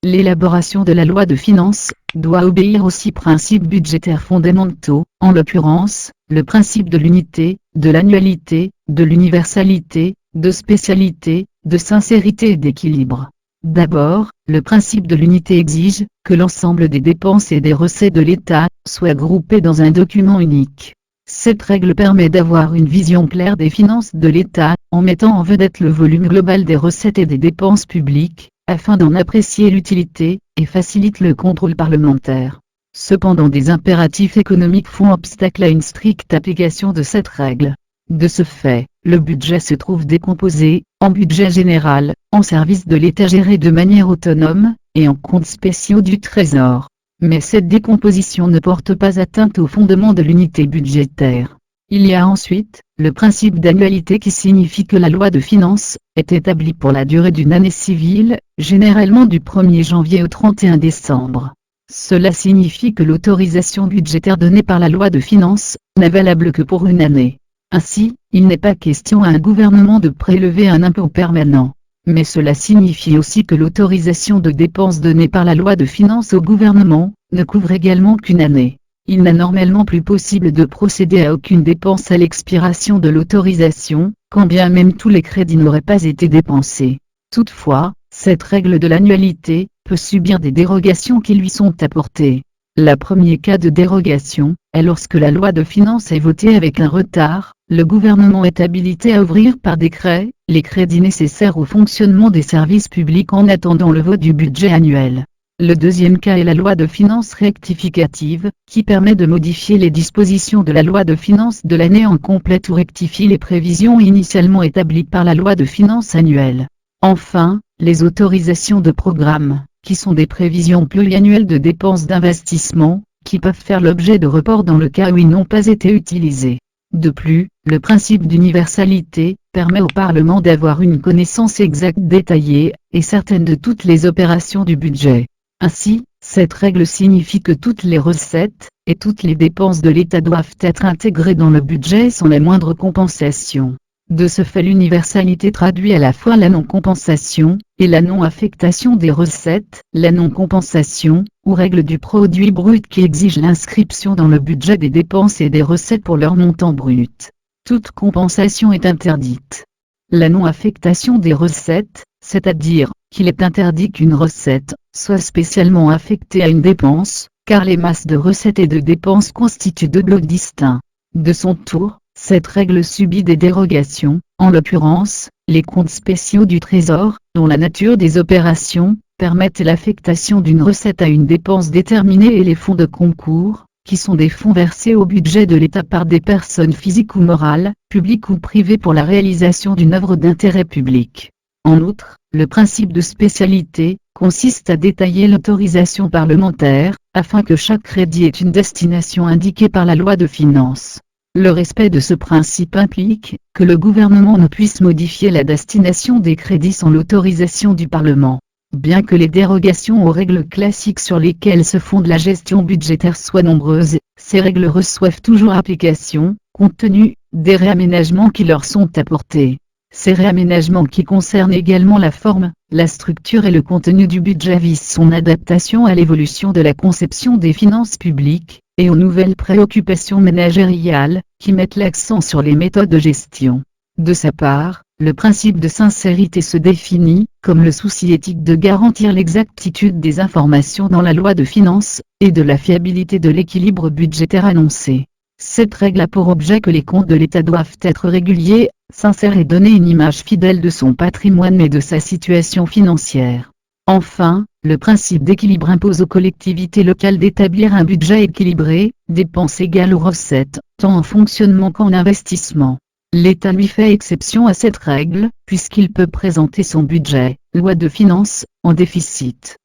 L'élaboration de la loi de finances doit obéir aux 6 principes budgétaires fondamentaux, en l'occurrence, le principe de l'unité, de l'annualité, de l'universalité, de spécialité, de sincérité et d'équilibre. D'abord, le principe de l'unité exige que l'ensemble des dépenses et des recettes de l'État soient groupées dans un document unique. Cette règle permet d'avoir une vision claire des finances de l'État, en mettant en vedette le volume global des recettes et des dépenses publiques, afin d'en apprécier l'utilité, et facilite le contrôle parlementaire. Cependant, des impératifs économiques font obstacle à une stricte application de cette règle. De ce fait, le budget se trouve décomposé, en budget général, en services de l'État gérés de manière autonome, et en comptes spéciaux du Trésor. Mais cette décomposition ne porte pas atteinte au fondement de l'unité budgétaire. Il y a ensuite, le principe d'annualité qui signifie que la loi de finances est établie pour la durée d'une année civile, généralement du 1er janvier au 31 décembre. Cela signifie que l'autorisation budgétaire donnée par la loi de finances n'est valable que pour une année. Ainsi, il n'est pas question à un gouvernement de prélever un impôt permanent. Mais cela signifie aussi que l'autorisation de dépenses donnée par la loi de finances au gouvernement ne couvre également qu'une année. Il n'est normalement plus possible de procéder à aucune dépense à l'expiration de l'autorisation, quand bien même tous les crédits n'auraient pas été dépensés. Toutefois, cette règle de l'annualité peut subir des dérogations qui lui sont apportées. Le premier cas de dérogation est lorsque la loi de finances est votée avec un retard, le gouvernement est habilité à ouvrir par décret les crédits nécessaires au fonctionnement des services publics en attendant le vote du budget annuel. Le deuxième cas est la loi de finances rectificative, qui permet de modifier les dispositions de la loi de finances de l'année en complète ou rectifie les prévisions initialement établies par la loi de finances annuelle. Enfin, les autorisations de programme, qui sont des prévisions pluriannuelles de dépenses d'investissement, qui peuvent faire l'objet de reports dans le cas où ils n'ont pas été utilisés. De plus, le principe d'universalité permet au Parlement d'avoir une connaissance exacte, détaillée et certaine de toutes les opérations du budget. Ainsi, cette règle signifie que toutes les recettes et toutes les dépenses de l'État doivent être intégrées dans le budget sans la moindre compensation. De ce fait, l'universalité traduit à la fois la non-compensation et la non-affectation des recettes, la non-compensation, ou règle du produit brut qui exige l'inscription dans le budget des dépenses et des recettes pour leur montant brut. Toute compensation est interdite. La non-affectation des recettes, c'est-à-dire qu'il est interdit qu'une recette soit spécialement affectée à une dépense, car les masses de recettes et de dépenses constituent deux blocs distincts. De son tour, cette règle subit des dérogations, en l'occurrence, les comptes spéciaux du Trésor, dont la nature des opérations permettent l'affectation d'une recette à une dépense déterminée, et les fonds de concours, qui sont des fonds versés au budget de l'État par des personnes physiques ou morales, publiques ou privées pour la réalisation d'une œuvre d'intérêt public. En outre, le principe de spécialité consiste à détailler l'autorisation parlementaire, afin que chaque crédit ait une destination indiquée par la loi de finances. Le respect de ce principe implique que le gouvernement ne puisse modifier la destination des crédits sans l'autorisation du Parlement. Bien que les dérogations aux règles classiques sur lesquelles se fonde la gestion budgétaire soient nombreuses, ces règles reçoivent toujours application, compte tenu des réaménagements qui leur sont apportés. Ces réaménagements, qui concernent également la forme, la structure et le contenu du budget, visent son adaptation à l'évolution de la conception des finances publiques, et aux nouvelles préoccupations managériales, qui mettent l'accent sur les méthodes de gestion. De sa part, le principe de sincérité se définit comme le souci éthique de garantir l'exactitude des informations dans la loi de finances, et de la fiabilité de l'équilibre budgétaire annoncé. Cette règle a pour objet que les comptes de l'État doivent être réguliers, sincères et donner une image fidèle de son patrimoine et de sa situation financière. Enfin, le principe d'équilibre impose aux collectivités locales d'établir un budget équilibré, dépenses égales aux recettes, tant en fonctionnement qu'en investissement. L'État lui fait exception à cette règle, puisqu'il peut présenter son budget, loi de finances, en déficit.